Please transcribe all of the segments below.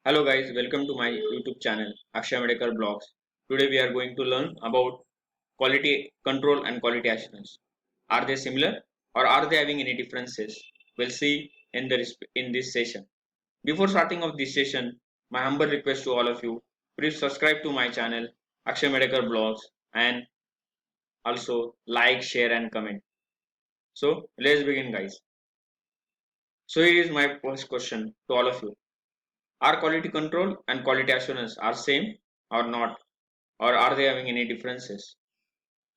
Hello guys, welcome to my YouTube channel Akshay Medical Blogs. Today we are going to learn about quality control and quality assurance. Are they similar or are they having any differences? We'll see in this session. Before starting of this session, my humble request to all of you, please subscribe to my channel Akshay Medical Blogs and also like, share and comment. So let's begin guys. So here is my first question to all of you. Are quality control and quality assurance are same or not? Or are they having any differences?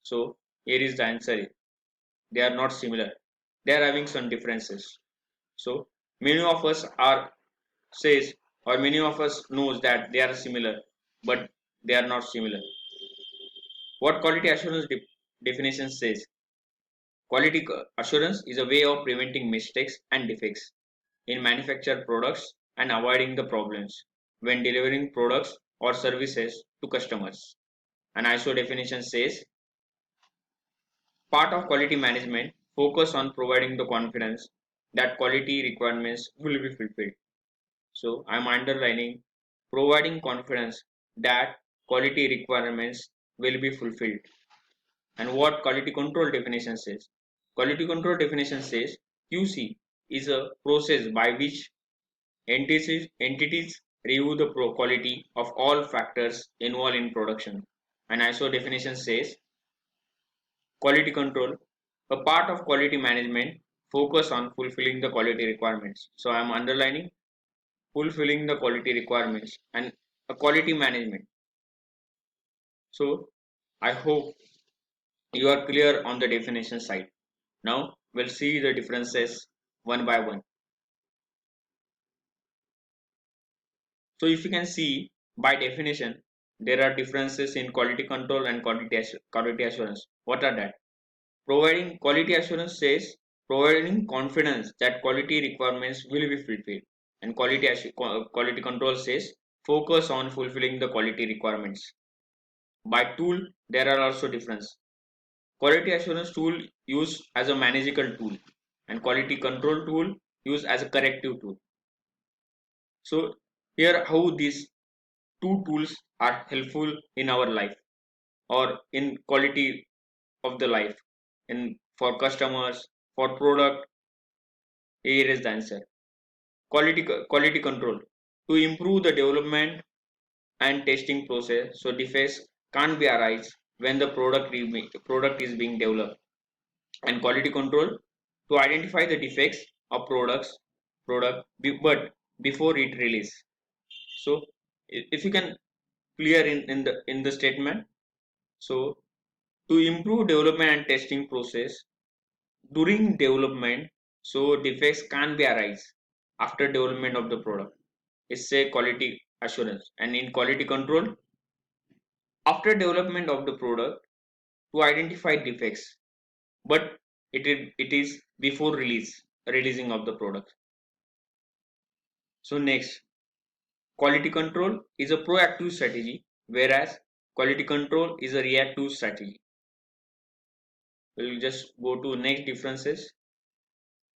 So here is the answer. They are not similar. They are having some differences. So many of us are says or many of us knows that they are similar, but they are not similar. What quality assurance definition says? Quality assurance is a way of preventing mistakes and defects in manufactured products and avoiding the problems when delivering products or services to customers. An ISO definition says part of quality management focus on providing the confidence that quality requirements will be fulfilled. So I'm underlining providing confidence that quality requirements will be fulfilled. And what quality control definition says? Quality control definition says QC is a process by which entities review the quality of all factors involved in production. And ISO definition says quality control, a part of quality management, focus on fulfilling the quality requirements. So I am underlining fulfilling the quality requirements and a quality management. So I hope you are clear on the definition side. Now we'll see the differences one by one. So if you can see by definition, there are differences in quality control and quality assurance. What are that? Providing quality assurance says providing confidence that quality requirements will be fulfilled, and quality control says focus on fulfilling the quality requirements. By tool, there are also difference. Quality assurance tool used as a manageable tool, and quality control tool used as a corrective tool. So here how these two tools are helpful in our life or in quality of the life in for customers for product. Here is the answer. Quality control to improve the development and testing process so defects can't be arise when the product is being developed, and quality control to identify the defects of but before it release. So if you can clear in the statement. So to improve development and testing process during development so defects can be arise after development of the product is say quality assurance, and in quality control after development of the product to identify defects but it is before releasing of the product. So next, quality control is a proactive strategy whereas quality control is a reactive strategy. We'll just go to next differences.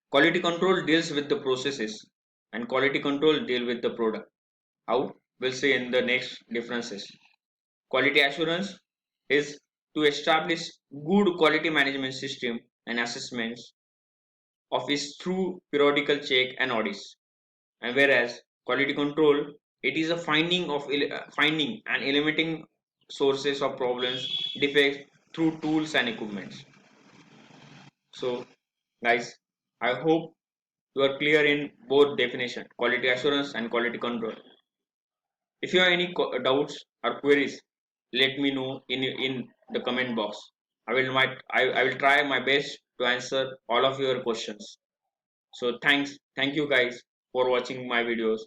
Quality control deals with the processes and quality control deal with the product. How? We'll see in the next differences. Quality assurance is to establish good quality management system and assessments of its through periodical check and audits. And whereas quality control, it is a finding and eliminating sources of problems, defects through tools and equipments. So guys, I hope you are clear in both definition, quality assurance and quality control. If you have any doubts or queries, let me know in the comment box. I will try my best to answer all of your questions. So thank you guys for watching my videos.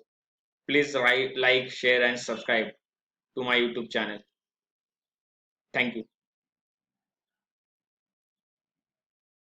Please like, share and subscribe to my YouTube channel. Thank you.